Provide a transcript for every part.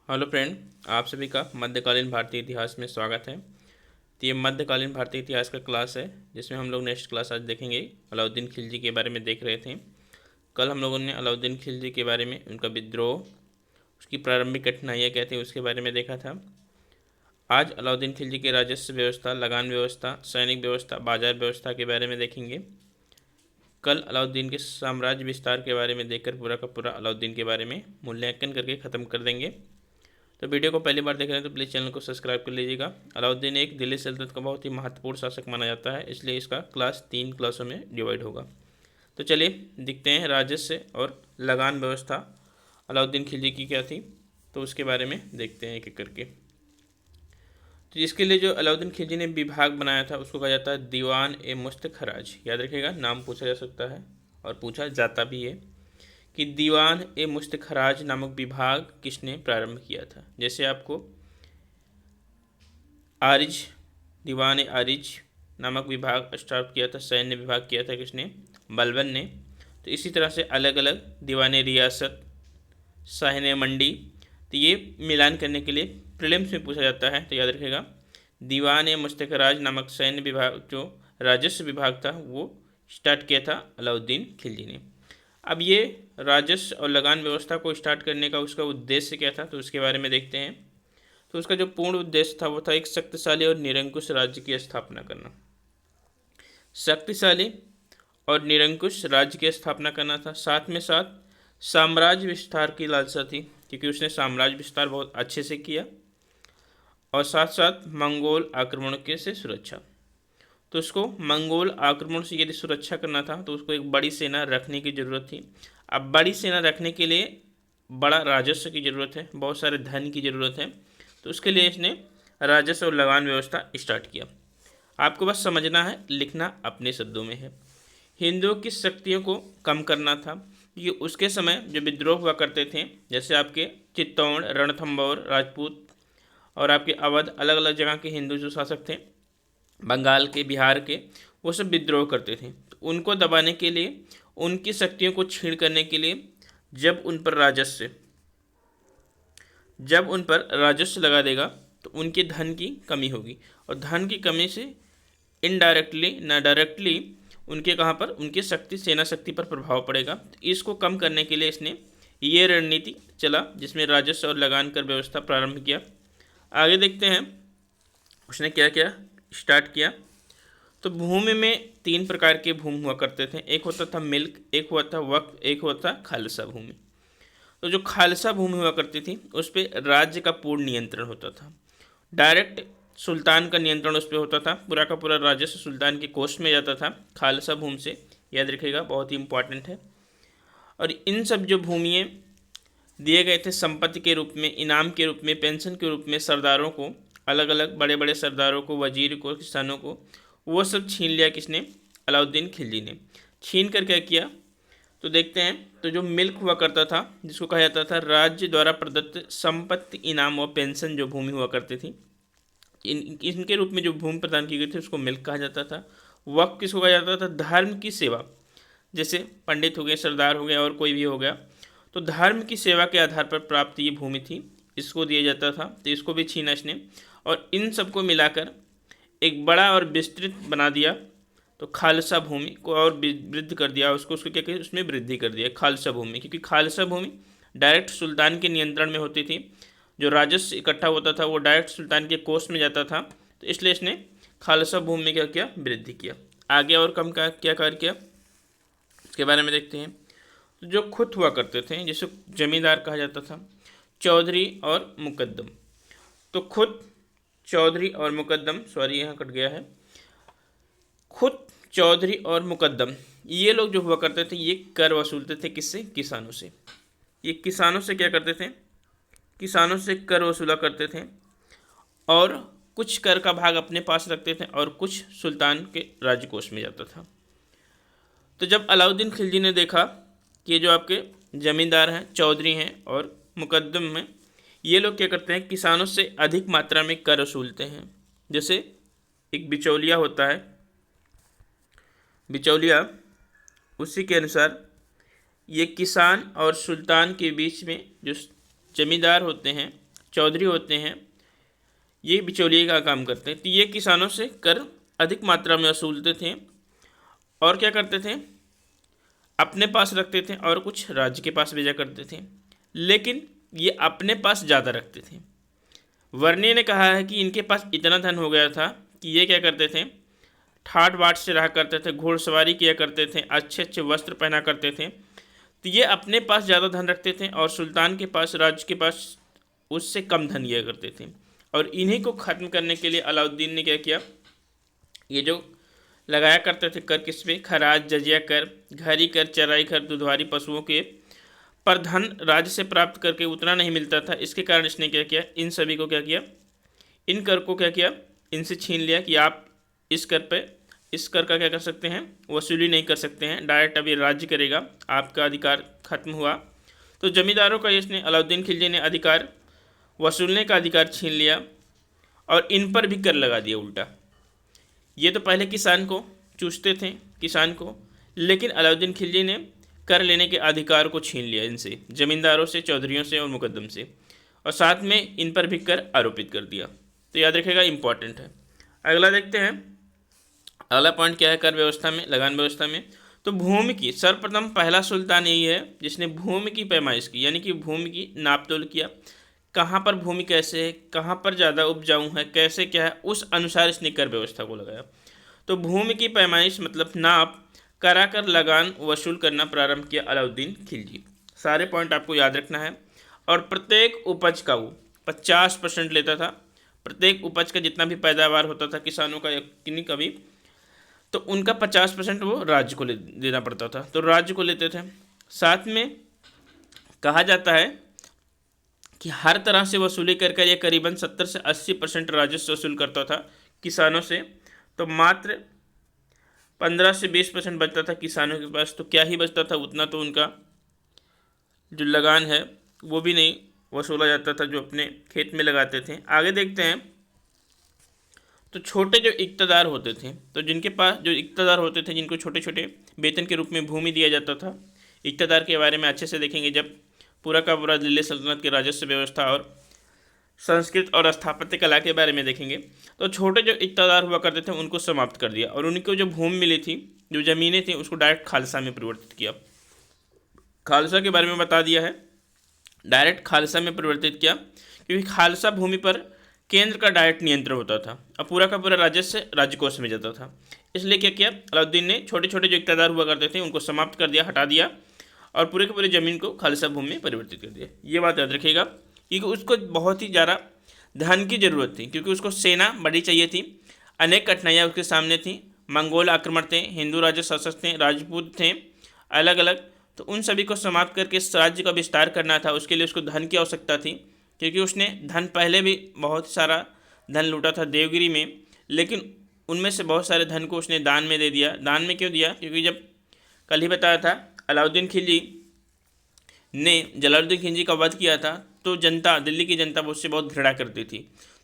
Hello friend, आप सभी का मध्यकालीन भारतीय इतिहास में स्वागत है। तो ये मध्यकालीन भारतीय इतिहास का क्लास है जिसमें हम लोग नेक्स्ट क्लास आज देखेंगे। अलाउद्दीन खिलजी के बारे में देख रहे थे। कल हम लोगों ने अलाउद्दीन खिलजी के बारे में, उनका विद्रोह, उसकी प्रारंभिक कठिनाइयाँ क्या थी उसके बारे में देखा था। आज अलाउद्दीन खिलजी की राजस्व व्यवस्था, लगान व्यवस्था, सैनिक व्यवस्था, बाजार व्यवस्था के बारे में देखेंगे। कल अलाउद्दीन के साम्राज्य विस्तार के बारे में देखकर पूरा का पूरा अलाउद्दीन के बारे में मूल्यांकन करके ख़त्म कर देंगे। तो वीडियो को पहली बार देख रहे हैं तो प्लीज़ चैनल को सब्सक्राइब कर लीजिएगा। अलाउद्दीन एक दिल्ली सल्तनत का बहुत ही महत्वपूर्ण शासक माना जाता है, इसलिए इसका क्लास 3 क्लासों में डिवाइड होगा। तो चलिए दिखते हैं राजस्व और लगान व्यवस्था अलाउद्दीन खिलजी की क्या थी, तो उसके बारे में देखते हैं एक एक करके। तो इसके लिए जो अलाउद्दीन खिलजी ने विभाग बनाया था उसको कहा जाता है दीवान ए मुश्त खराज। याद रखिएगा, नाम पूछा जा सकता है और पूछा जाता भी है कि दीवान ए मुश्त खराज नामक विभाग किसने प्रारंभ किया था। जैसे आपको आरिज, दीवान ए आरिज नामक विभाग स्टार्ट किया था, सैन्य विभाग किया था किसने? बलबन ने। तो इसी तरह से अलग अलग दीवान रियासत, साहने मंडी, तो ये मिलान करने के लिए प्रीलिम्स में पूछा जाता है। तो याद रखिएगा, दीवान ए मुश्तखराज नामक सैन्य विभाग, जो राजस्व विभाग था, वो स्टार्ट किया था अलाउद्दीन खिलजी ने। अब ये राजस्व और लगान व्यवस्था को स्टार्ट करने का उसका उद्देश्य क्या था, तो उसके बारे में देखते हैं। तो उसका जो पूर्ण उद्देश्य था वो था एक शक्तिशाली और निरंकुश राज्य की स्थापना करना। शक्तिशाली और निरंकुश राज्य की स्थापना करना था, साथ में साथ साम्राज्य विस्तार की लालसा थी, क्योंकि उसने साम्राज्य विस्तार बहुत अच्छे से किया, और साथ साथ मंगोल आक्रमण के से सुरक्षा। तो उसको मंगोल आक्रमण से यदि सुरक्षा करना था तो उसको एक बड़ी सेना रखने की ज़रूरत थी। अब बड़ी सेना रखने के लिए बड़ा राजस्व की ज़रूरत है, बहुत सारे धन की ज़रूरत है। तो उसके लिए इसने राजस्व और लगान व्यवस्था स्टार्ट किया। आपको बस समझना है, लिखना अपने शब्दों में है। हिंदुओं की शक्तियों को कम करना था, क्योंकि उसके समय जो विद्रोह हुआ करते थे, जैसे आपके चित्तौड़, रणथंभौर, राजपूत और आपके अवध, अलग अलग जगह के हिंदू जो शासक थे, बंगाल के, बिहार के, वो सब विद्रोह करते थे। तो उनको दबाने के लिए, उनकी शक्तियों को छीण करने के लिए, जब उन पर राजस्व लगा देगा तो उनके धन की कमी होगी, और धन की कमी से इनडायरेक्टली ना डायरेक्टली उनके कहाँ पर, उनकी शक्ति, सेना शक्ति पर प्रभाव पड़ेगा। तो इसको कम करने के लिए इसने ये रणनीति चला, जिसमें राजस्व और लगान कर व्यवस्था प्रारंभ किया। आगे देखते हैं उसने क्या क्या स्टार्ट किया। तो भूमि में 3 प्रकार के भूमि हुआ करते थे। एक होता था मिल्क, एक हुआ था वक्फ, एक हुआ था खालसा भूमि। तो जो खालसा भूमि हुआ करती थी उस पर राज्य का पूर्ण नियंत्रण होता था। डायरेक्ट सुल्तान का नियंत्रण उस पर होता था, पूरा का पूरा राजस्व सुल्तान के कोष में जाता था खालसा भूमि से। याद रखिएगा, बहुत ही इंपॉर्टेंट है। और इन सब जो भूमियाँ दिए गए थे संपत्ति के रूप में, इनाम के रूप में, पेंशन के रूप में सरदारों को, अलग अलग बड़े बड़े सरदारों को, वजीर को, किसानों को, वो सब छीन लिया किसने? अलाउद्दीन खिलजी ने। छीन कर क्या किया, तो देखते हैं। तो जो मिल्क हुआ करता था, जिसको कहा जाता था राज्य द्वारा प्रदत्त संपत्ति, इनाम और पेंशन, जो भूमि हुआ करती थी, इनके रूप में जो भूमि प्रदान की गई थी उसको मिल्क कहा जाता था। वक्फ किसको कहा जाता था? धर्म की सेवा, जैसे पंडित हो गए, सरदार हो गए, और कोई भी हो गया, तो धर्म की सेवा के आधार पर प्राप्त ये भूमि थी, इसको दिया जाता था। तो इसको भी छीना इसने, और इन सबको मिलाकर एक बड़ा और विस्तृत बना दिया। तो खालसा भूमि को और वृद्ध कर दिया, उसको क्या कहे, उसमें वृद्धि कर दिया खालसा भूमि, क्योंकि खालसा भूमि डायरेक्ट सुल्तान के नियंत्रण में होती थी। जो राजस्व इकट्ठा होता था वो डायरेक्ट सुल्तान के कोष में जाता था। तो इसलिए इसने खालसा भूमि में क्या किया? वृद्धि किया। आगे और कम का क्या कार्य किया इसके बारे में देखते हैं। तो जो खुद हुआ करते थे, जिसे जमींदार कहा जाता था, चौधरी और मुकद्दम। तो खुद, चौधरी और मुकद्दम, सॉरी यहाँ कट गया है, खुद, चौधरी और मुकद्दम, ये लोग जो हुआ करते थे ये कर वसूलते थे किससे? किसानों से। ये किसानों से क्या करते थे? किसानों से कर वसूला करते थे, और कुछ कर का भाग अपने पास रखते थे और कुछ सुल्तान के राजकोष में जाता था। तो जब अलाउद्दीन खिलजी ने देखा कि ये जो आपके ज़मींदार हैं, चौधरी हैं और मुकद्दम हैं, ये लोग क्या करते हैं? किसानों से अधिक मात्रा में कर वसूलते हैं। जैसे एक बिचौलिया होता है, बिचौलिया, उसी के अनुसार ये किसान और सुल्तान के बीच में जो जमींदार होते हैं, चौधरी होते हैं, ये बिचौलिए का काम करते हैं। तो ये किसानों से कर अधिक मात्रा में वसूलते थे और क्या करते थे, अपने पास रखते थे और कुछ राज्य के पास भेजा करते थे, लेकिन ये अपने पास ज़्यादा रखते थे। वर्णी ने कहा है कि इनके पास इतना धन हो गया था कि ये क्या करते थे, ठाट बाट से रहा करते थे, घोड़सवारी किया करते थे, अच्छे अच्छे वस्त्र पहना करते थे। तो ये अपने पास ज़्यादा धन रखते थे और सुल्तान के पास, राज्य के पास उससे कम धन लिया करते थे। और इन्हीं को ख़त्म करने के लिए अलाउद्दीन ने क्या किया, ये जो लगाया करते थे कर किस पे, खराज, जजिया कर, घरी कर, चराई कर, दुधारी पशुओं के, पर धन राज्य से प्राप्त करके उतना नहीं मिलता था। इसके कारण इसने क्या किया, इन सभी को क्या किया, इन कर को क्या किया, इनसे छीन लिया कि आप इस कर पे, इस कर का क्या कर सकते हैं, वसूली नहीं कर सकते हैं, डायरेक्ट अभी राज्य करेगा, आपका अधिकार खत्म हुआ। तो जमींदारों का इसने, अलाउद्दीन खिलजी ने अधिकार, वसूलने का अधिकार छीन लिया और इन पर भी कर लगा दिया उल्टा। ये तो पहले किसान को चूसते थे, किसान को, लेकिन अलाउद्दीन खिलजी ने कर लेने के अधिकार को छीन लिया इनसे, जमींदारों से, चौधरियों से और मुकद्दम से, और साथ में इन पर भी कर आरोपित कर दिया। तो याद रखिएगा, इंपॉर्टेंट है। अगला देखते हैं, अगला पॉइंट क्या है कर व्यवस्था में, लगान व्यवस्था में। तो भूमि की, सर्वप्रथम पहला सुल्तान यही है जिसने भूमि की पैमाइश की, यानी कि भूमि की नापतोल किया, कहाँ पर भूमि कैसे है, कहाँ पर ज़्यादा उपजाऊ है, कैसे क्या है, उस अनुसार इसने कर व्यवस्था को लगाया। तो भूमि की पैमाइश मतलब नाप कराकर लगान वसूल करना प्रारंभ किया अलाउद्दीन खिलजी। सारे पॉइंट आपको याद रखना है। और प्रत्येक उपज का वो 50% लेता था, प्रत्येक उपज का जितना भी पैदावार होता था किसानों का किन्हीं का भी, तो उनका 50% वो राज्य को देना पड़ता था, तो राज्य को लेते थे। साथ में कहा जाता है कि हर तरह से वसूली कर ये करीबन 70 से 80% राजस्व वसूल करता था किसानों से, तो मात्र 15 से 20% बचता था किसानों के पास। तो क्या ही बचता था, उतना तो उनका जो लगान है वो भी नहीं वसूला जाता था जो अपने खेत में लगाते थे। आगे देखते हैं, तो छोटे जो इक़्तिदार होते थे, तो जिनके पास जो इक़्तिदार होते थे, जिनको छोटे छोटे वेतन के रूप में भूमि दिया जाता था, इक़्तिदार के बारे में अच्छे से देखेंगे जब पूरा का पूरा दिल्ली सल्तनत की राजस्व व्यवस्था और संस्कृत और स्थापत्य कला के बारे में देखेंगे। तो छोटे जो इक़्तिदार हुआ करते थे उनको समाप्त कर दिया और उनको जो भूमि मिली थी, जो ज़मीनें थी, उसको डायरेक्ट खालसा में परिवर्तित किया। खालसा के बारे में बता दिया है, डायरेक्ट खालसा में परिवर्तित किया, क्योंकि खालसा भूमि पर केंद्र का डायरेक्ट नियंत्रण होता था और पूरा का पूरा राजस्व राजकोष में जाता था। इसलिए क्या किया अलाउद्दीन ने, छोटे छोटे जो इक़्तिदार हुआ करते थे उनको समाप्त कर दिया, हटा दिया और पूरे के पूरे ज़मीन को खालसा भूमि में परिवर्तित कर दिया। ये बात याद रखिएगा, क्योंकि उसको बहुत ही ज़्यादा धन की ज़रूरत थी, क्योंकि उसको सेना बड़ी चाहिए थी, अनेक कठिनाइयाँ उसके सामने थी, मंगोल आक्रमण थे, हिंदू राजा शासक थे, राजपूत थे अलग अलग, तो उन सभी को समाप्त करके इस राज्य का विस्तार करना था। उसके लिए उसको धन की आवश्यकता थी, क्योंकि उसने धन पहले भी बहुत सारा धन लूटा था देवगिरी में, लेकिन उनमें से बहुत सारे धन को उसने दान में दे दिया। दान में क्यों दिया, क्योंकि जब कल ही बताया था अलाउद्दीन खिलजी ने जलालुद्दीन खिलजी का वध किया था, तो जनता, दिल्ली की जनता उससे बहुत घृणा करती थी,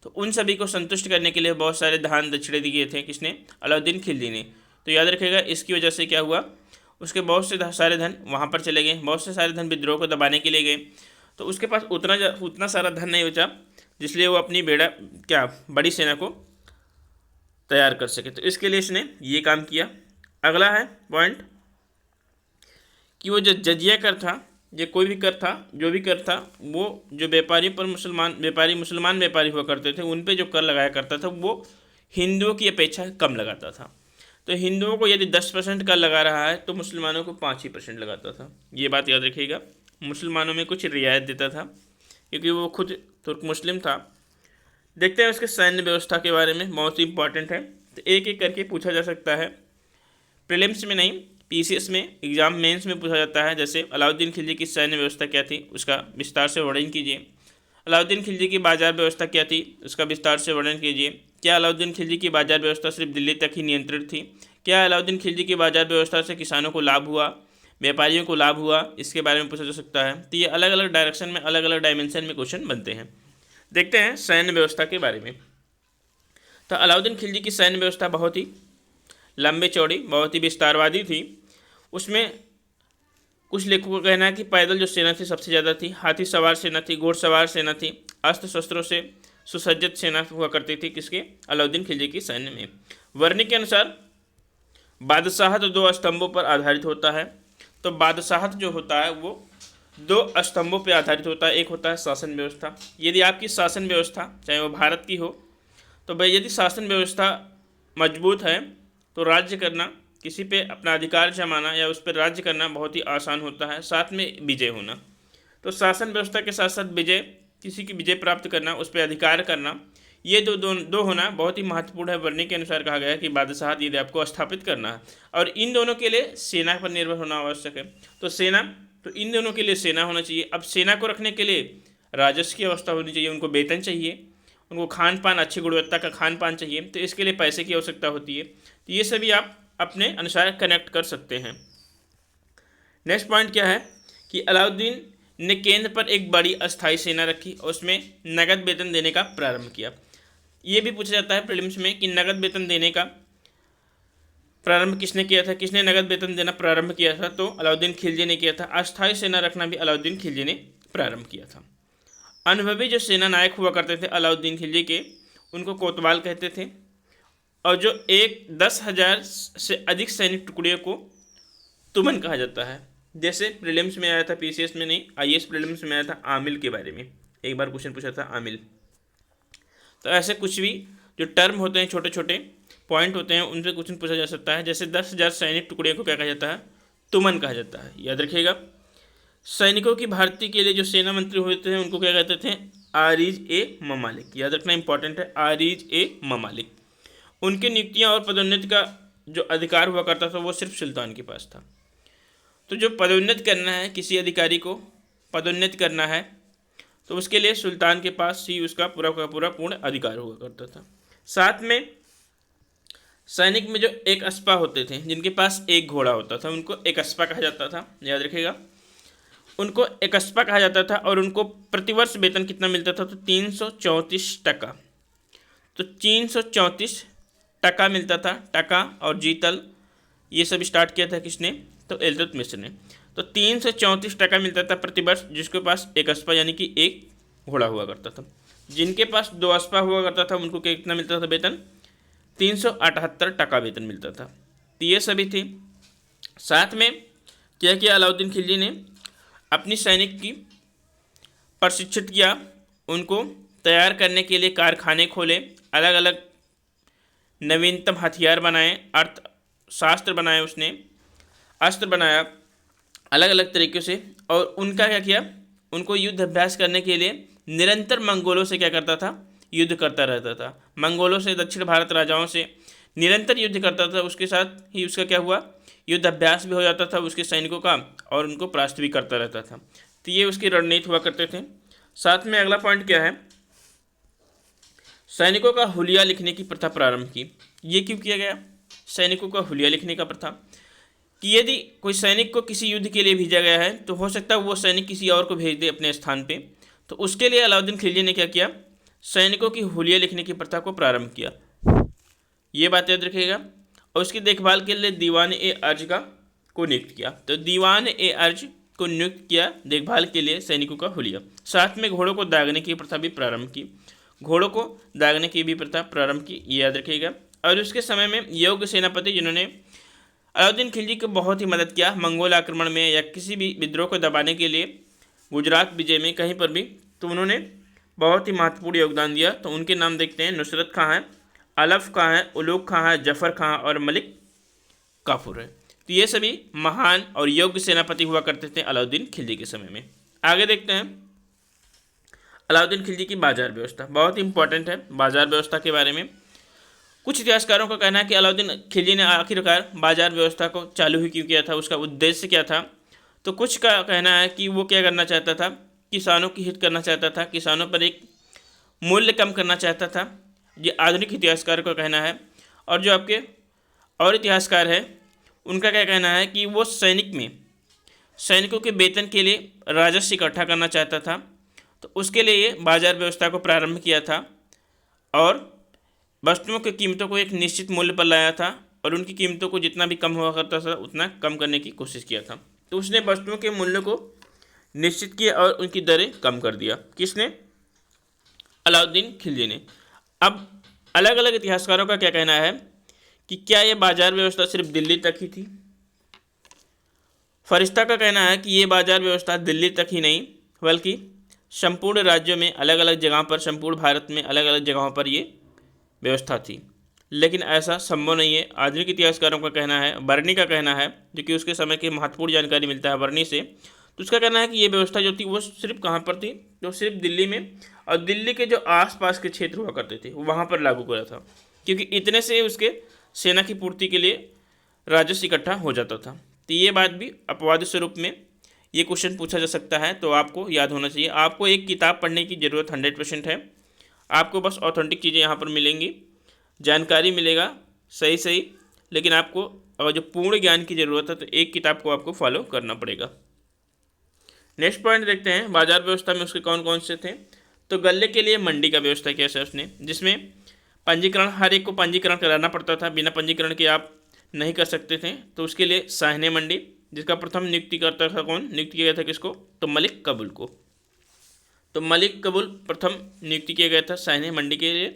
तो उन सभी को संतुष्ट करने के लिए बहुत सारे दान दक्षिणे दिए थे किसने, अलाउद्दीन खिलजी ने। तो याद रखिएगा, इसकी वजह से क्या हुआ, उसके बहुत से सारे धन वहाँ पर चले गए, बहुत से सारे धन विद्रोह को दबाने के लिए गए, तो उसके पास उतना सारा धन नहीं बचा जिसलिए वो अपनी बड़ी सेना को तैयार कर सके। तो इसके लिए इसने ये काम किया। अगला है पॉइंट कि वो जो जजिया कर था, ये कोई भी कर था, जो भी कर था, वो जो व्यापारी पर मुसलमान व्यापारी हुआ करते थे उन पे जो कर लगाया करता था वो हिंदुओं की अपेक्षा कम लगाता था। तो हिंदुओं को यदि 10% कर लगा रहा है तो मुसलमानों को 5% लगाता था। ये बात याद रखिएगा, मुसलमानों में कुछ रियायत देता था क्योंकि वो खुद तुर्क मुस्लिम था। देखते हैं उसके सैन्य व्यवस्था के बारे में, बहुत ही इंपॉर्टेंट है, तो एक एक करके पूछा जा सकता है, प्रीलिम्स में नहीं, पीसीएस में, एग्जाम मेंस में पूछा जाता है। जैसे अलाउद्दीन खिलजी की सैन्य व्यवस्था क्या थी, उसका विस्तार से वर्णन कीजिए। अलाउद्दीन खिलजी की बाजार व्यवस्था क्या थी, उसका विस्तार से वर्णन कीजिए। क्या अलाउद्दीन खिलजी की बाजार व्यवस्था सिर्फ दिल्ली तक ही नियंत्रित थी, क्या अलाउद्दीन खिलजी की बाजार व्यवस्था से किसानों को लाभ हुआ, व्यापारियों को लाभ हुआ, इसके बारे में पूछा जा सकता है। तो ये अलग अलग डायरेक्शन में, अलग अलग डायमेंशन में क्वेश्चन बनते हैं। देखते हैं सैन्य व्यवस्था के बारे में। तो अलाउद्दीन खिलजी की सैन्य व्यवस्था बहुत ही लंबे चौड़ी, बहुत ही विस्तारवादी थी। उसमें कुछ लेखकों का कहना है कि पैदल जो सेना थी सबसे ज़्यादा थी, हाथी सवार सेना थी, घोड़सवार सेना थी, अस्त्र शस्त्रों से सुसज्जित सेना हुआ करती थी किसके, अलाउद्दीन खिलजी की सैन्य में। वर्णी के अनुसार बादशाहत 2 स्तंभों पर आधारित होता है। तो बादशाहत जो होता है वो 2 स्तंभों पर आधारित होता है। एक होता है शासन व्यवस्था। यदि आपकी शासन व्यवस्था चाहे वो भारत की हो, तो भाई यदि शासन व्यवस्था मजबूत है तो राज्य करना, किसी पे अपना अधिकार जमाना या उस पर राज्य करना बहुत ही आसान होता है, साथ में विजय होना। तो शासन व्यवस्था के साथ साथ विजय, किसी की विजय प्राप्त करना, उस पर अधिकार करना, ये दो होना बहुत ही महत्वपूर्ण है। वर्णी के अनुसार कहा गया है कि बादशाहत यदि आपको स्थापित करना है, और इन दोनों के लिए सेना पर निर्भर होना आवश्यक है। तो इन दोनों के लिए सेना होना चाहिए। अब सेना को रखने के लिए राजस्व की व्यवस्था होनी चाहिए, उनको वेतन चाहिए, उनको खान पान, अच्छी गुणवत्ता का खान पान चाहिए, तो इसके लिए पैसे की आवश्यकता होती है। तो ये सभी आप अपने अनुसार कनेक्ट कर सकते हैं। नेक्स्ट पॉइंट क्या है कि अलाउद्दीन ने केंद्र पर एक बड़ी अस्थायी सेना रखी और उसमें नगद वेतन देने का प्रारंभ किया। ये भी पूछा जाता है प्रीलिम्स में कि नगद वेतन देने का प्रारंभ किसने किया था, किसने नगद वेतन देना प्रारंभ किया था, तो अलाउद्दीन खिलजी ने किया था। अस्थायी सेना रखना भी अलाउद्दीन खिलजी ने प्रारंभ किया था। अनुभवी जो सेना नायक हुआ करते थे अलाउद्दीन खिलजी के, उनको कोतवाल कहते थे, और जो 10,000 से अधिक सैनिक टुकड़ियों को तुमन कहा जाता है। जैसे प्रीलिम्स में आया था, पीसीएस में नहीं, आईएएस प्रीलिम्स में आया था आमिल के बारे में, एक बार क्वेश्चन पूछा था आमिल। तो ऐसे कुछ भी जो टर्म होते हैं, छोटे छोटे पॉइंट होते हैं, उनसे क्वेश्चन पूछा जा सकता है। जैसे 10,000 सैनिक टुकड़ियों को क्या कहा जाता है, तुमन कहा जाता है, याद रखिएगा। सैनिकों की भर्ती के लिए जो सेना मंत्री होते हैं उनको क्या कहते थे, आरिज ए ममालिक, याद रखना इंपॉर्टेंट है, आरिज ए ममालिक। उनकी नियुक्तियां और पदोन्नति का जो अधिकार हुआ करता था वो सिर्फ सुल्तान के पास था। तो जो पदोन्नत करना है, किसी अधिकारी को पदोन्नत करना है, तो उसके लिए सुल्तान के पास ही उसका पूरा का पूरा पूर्ण अधिकार हुआ करता था। साथ में सैनिक में जो एक अस्पा होते थे, जिनके पास एक घोड़ा होता था, उनको एक अस्पा कहा जाता था, याद रखिएगा, उनको एक अस्पा कहा जाता था। और उनको प्रतिवर्ष वेतन कितना मिलता था, तो 334 टका। तो 334 टका मिलता था। टका और जीतल ये सब स्टार्ट किया था किसने, तो इल्तुतमिश ने। तो 334 टका मिलता था प्रतिवर्ष, जिसके पास एक अस्पा यानी कि एक घोड़ा हुआ करता था। जिनके पास 2 अस्पा हुआ करता था उनको कितना मिलता था वेतन, 378 टका वेतन मिलता था। तो ये सभी थे। साथ में क्या किया अलाउद्दीन खिलजी ने, अपनी सैनिक की प्रशिक्षित किया, उनको तैयार करने के लिए कारखाने खोले, अलग अलग नवीनतम हथियार बनाए, अर्थशास्त्र बनाए, उसने अस्त्र बनाया अलग अलग तरीक़े से। और उनका क्या किया, उनको युद्ध अभ्यास करने के लिए निरंतर मंगोलों से क्या करता था, युद्ध करता रहता था। मंगोलों से, दक्षिण भारत राजाओं से निरंतर युद्ध करता था। उसके साथ ही उसका क्या हुआ, युद्ध अभ्यास भी हो जाता था उसके सैनिकों का, और उनको परास्त भी करता रहता था। तो ये उसकी रणनीति हुआ करते थे। साथ में अगला पॉइंट क्या है, सैनिकों का हुलिया लिखने की प्रथा प्रारंभ की। ये क्यों किया गया, सैनिकों का हुलिया लिखने का प्रथा, कि यदि कोई सैनिक को किसी युद्ध के लिए भेजा गया है तो हो सकता है वो सैनिक किसी और को भेज दे अपने स्थान पे। तो उसके लिए अलाउद्दीन खिलजी ने क्या किया, सैनिकों की हुलिया लिखने की प्रथा को प्रारंभ किया। ये बात याद रखिएगा। और उसकी देखभाल के लिए दीवान ए अर्ज को नियुक्त किया। तो दीवान ए अर्ज को नियुक्त किया देखभाल के लिए सैनिकों का हुलिया। साथ में घोड़ों को दागने की प्रथा भी प्रारंभ की, घोड़ों को दागने की भी प्रथा प्रारंभ की, ये याद रखिएगा। और उसके समय में योग्य सेनापति जिन्होंने अलाउद्दीन खिलजी को बहुत ही मदद किया मंगोल आक्रमण में या किसी भी विद्रोह को दबाने के लिए, गुजरात विजय में कहीं पर भी, तो उन्होंने बहुत ही महत्वपूर्ण योगदान दिया। तो उनके नाम देखते हैं, नुसरत खां है, अलफ खां है, उलूग खां है, जफ़र खां और मलिक काफूर है। तो ये सभी महान और योग्य सेनापति हुआ करते थे अलाउद्दीन खिलजी के समय में। आगे देखते हैं अलाउद्दीन खिलजी की बाजार व्यवस्था, बहुत इंपॉर्टेंट है बाजार व्यवस्था के बारे में। कुछ इतिहासकारों का कहना है कि अलाउद्दीन खिलजी ने आखिरकार बाजार व्यवस्था को चालू ही क्यों किया था, उसका उद्देश्य क्या था। तो कुछ का कहना है कि वो क्या करना चाहता था, किसानों की हित करना चाहता था, किसानों पर एक मूल्य कम करना चाहता था। ये आधुनिक इतिहासकार का कहना है। और जो आपके और इतिहासकार है उनका क्या कहना है कि वो सैनिकों के वेतन के लिए राजस्व इकट्ठा करना चाहता था। तो उसके लिए ये बाजार व्यवस्था को प्रारंभ किया था और वस्तुओं की कीमतों को एक निश्चित मूल्य पर लाया था और उनकी कीमतों को जितना भी कम हुआ करता था उतना कम करने की कोशिश किया था। तो उसने वस्तुओं के मूल्य को निश्चित किया और उनकी दरें कम कर दिया। किसने, अलाउद्दीन खिलजी ने। अब अलग अलग इतिहासकारों का क्या कहना है कि क्या ये बाजार व्यवस्था सिर्फ दिल्ली तक ही थी। फरिश्ता का कहना है कि ये बाजार व्यवस्था दिल्ली तक ही नहीं बल्कि संपूर्ण राज्यों में अलग अलग जगहों पर, संपूर्ण भारत में अलग अलग जगहों पर ये व्यवस्था थी। लेकिन ऐसा संभव नहीं है। आधुनिक इतिहासकारों का कहना है, बर्नी का कहना है, जो कि उसके समय की महत्वपूर्ण जानकारी मिलता है बर्नी से, तो उसका कहना है कि ये व्यवस्था जो थी वो सिर्फ कहाँ पर थी, जो सिर्फ दिल्ली में और दिल्ली के जो आसपास के क्षेत्र हुआ करते थे वहाँ पर लागू करा था, क्योंकि इतने से उसके सेना की पूर्ति के लिए राजस्व इकट्ठा हो जाता था। तो ये बात भी अपवाद स्वरूप में ये क्वेश्चन पूछा जा सकता है, तो आपको याद होना चाहिए। आपको एक किताब पढ़ने की ज़रूरत 100% है। आपको बस ऑथेंटिक चीज़ें यहाँ पर मिलेंगी, जानकारी मिलेगा सही सही, लेकिन आपको अगर जो पूर्ण ज्ञान की ज़रूरत है तो एक किताब को आपको फॉलो करना पड़ेगा। नेक्स्ट पॉइंट देखते हैं, बाजार व्यवस्था में उसके कौन कौन से थे। तो गल्ले के लिए मंडी का व्यवस्था किया है उसने, जिसमें पंजीकरण, हर एक को पंजीकरण कराना पड़ता था, बिना पंजीकरण के आप नहीं कर सकते थे। तो उसके लिए साहने मंडी, जिसका प्रथम नियुक्ति करता था कौन, नियुक्ति किया गया था किसको, तो मलिक काफूर को। तो मलिक काफूर प्रथम नियुक्ति किया गया था साहने मंडी के लिए।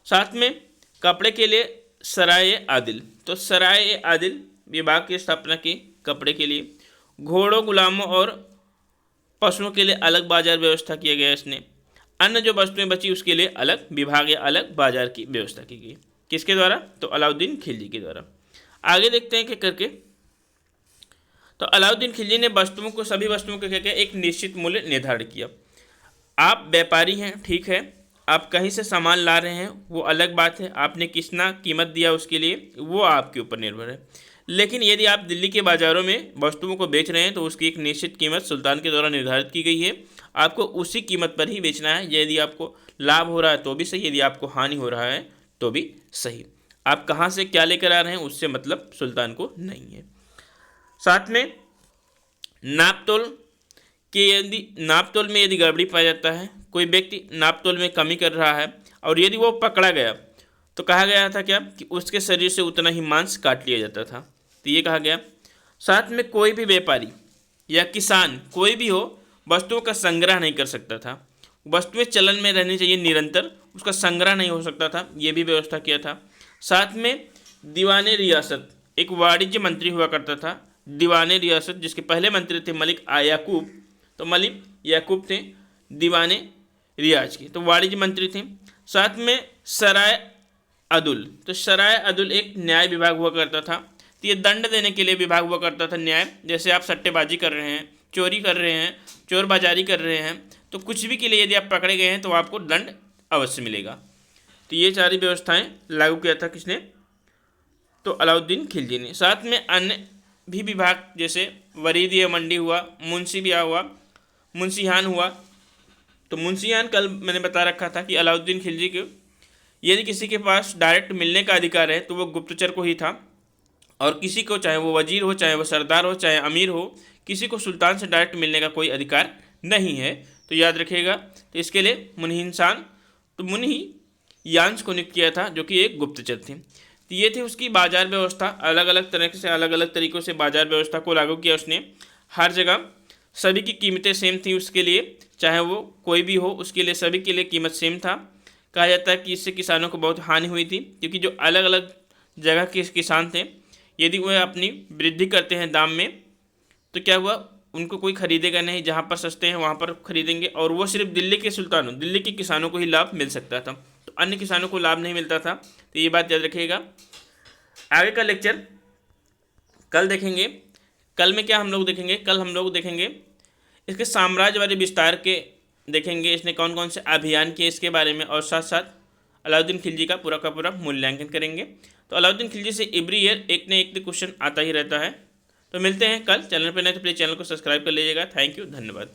साथ में कपड़े के लिए सराय आदिल, तो सराय आदिल विभाग की स्थापना की कपड़े के लिए। घोड़ों, गुलामों और पशुओं के लिए अलग बाजार व्यवस्था किया गया इसने। अन्य जो वस्तुएं बची उसके लिए अलग विभाग या अलग बाजार की व्यवस्था की गई। किसके द्वारा, तो अलाउद्दीन खिलजी के द्वारा। आगे देखते हैं क्या करके। तो अलाउद्दीन खिलजी ने वस्तुओं को, सभी वस्तुओं को क्या किया, एक निश्चित मूल्य निर्धारित किया। आप व्यापारी हैं, ठीक है, आप कहीं से सामान ला रहे हैं वो अलग बात है, आपने कितना कीमत दिया उसके लिए वो आपके ऊपर निर्भर है। लेकिन यदि आप दिल्ली के बाज़ारों में वस्तुओं को बेच रहे हैं तो उसकी एक निश्चित कीमत सुल्तान के द्वारा निर्धारित की गई है, आपको उसी कीमत पर ही बेचना है। यदि आपको लाभ हो रहा है तो भी सही, यदि आपको हानि हो रहा है तो भी सही। आप कहाँ से क्या लेकर आ रहे हैं उससे मतलब सुल्तान को नहीं है। साथ में नापतोल में यदि गड़बड़ी पाया जाता है, कोई व्यक्ति नापतोल में कमी कर रहा है और यदि वो पकड़ा गया तो कहा गया था क्या, कि उसके शरीर से उतना ही मांस काट लिया जाता था, तो ये कहा गया। साथ में कोई भी व्यापारी या किसान कोई भी हो वस्तुओं का संग्रह नहीं कर सकता था। वस्तुएं चलन में रहनी चाहिए निरंतर, उसका संग्रह नहीं हो सकता था, ये भी व्यवस्था किया था। साथ में दीवाने रियासत, एक वाणिज्य मंत्री हुआ करता था दीवाने रियासत, जिसके पहले मंत्री थे मलिक याकूब, तो मलिक याकूब थे दीवाने रियाज के, तो वाणिज्य मंत्री थे। साथ में सराय अदुल, तो सराय अदुल एक न्याय विभाग हुआ करता था, तो ये दंड देने के लिए विभाग हुआ करता था न्याय। जैसे आप सट्टेबाजी कर रहे हैं, चोरी कर रहे हैं, चोर बाजारी कर रहे हैं, तो कुछ भी के लिए यदि आप पकड़े गए हैं तो आपको दंड अवश्य मिलेगा। तो ये सारी व्यवस्थाएं लागू किया था किसने, तो अलाउद्दीन खिलजी ने। साथ में अन्य भी विभाग जैसे वरीदी मंडी हुआ, मुंशिबिया हुआ, मुंशियान हुआ। तो मुंशियान कल मैंने बता रखा था कि अलाउद्दीन खिलजी के यदि किसी के पास डायरेक्ट मिलने का अधिकार है तो वो गुप्तचर को ही था, और किसी को, चाहे वो वजीर हो, चाहे वो सरदार हो, चाहे अमीर हो, किसी को सुल्तान से डायरेक्ट मिलने का कोई अधिकार नहीं है। तो याद रखिएगा। तो इसके लिए मुनहिसान, तो मुनही यांश को नियुक्त किया था जो कि एक गुप्तचर थे। तो ये थी उसकी बाजार व्यवस्था। अलग अलग तरह से, अलग अलग तरीक़ों से बाजार व्यवस्था को लागू किया उसने। हर जगह सभी की कीमतें सेम थी उसके लिए, चाहे वो कोई भी हो उसके लिए सभी के लिए कीमत सेम था। कहा जाता है कि इससे किसानों को बहुत हानि हुई थी, क्योंकि जो अलग अलग जगह के किसान थे यदि वह अपनी वृद्धि करते हैं दाम में तो क्या हुआ, उनको कोई खरीदेगा नहीं। जहाँ पर सस्ते हैं वहाँ पर खरीदेंगे, और वो सिर्फ दिल्ली के सुल्तानों, दिल्ली के किसानों को ही लाभ मिल सकता था, तो अन्य किसानों को लाभ नहीं मिलता था। तो ये बात याद रखिएगा। आगे का लेक्चर कल देखेंगे। कल में क्या हम लोग देखेंगे, कल हम लोग देखेंगे इसके साम्राज्यवादी विस्तार के, देखेंगे इसने कौन कौन से अभियान किए इसके बारे में, और साथ साथ अलाउद्दीन खिलजी का पूरा मूल्यांकन करेंगे। तो अलाउद्दीन खिलजी से एवरी ईयर एक न एक क्वेश्चन आता ही रहता है। तो मिलते हैं कल। चैनल पर नहीं तो प्लीज़ चैनल को सब्सक्राइब कर लीजिएगा। थैंक यू, धन्यवाद।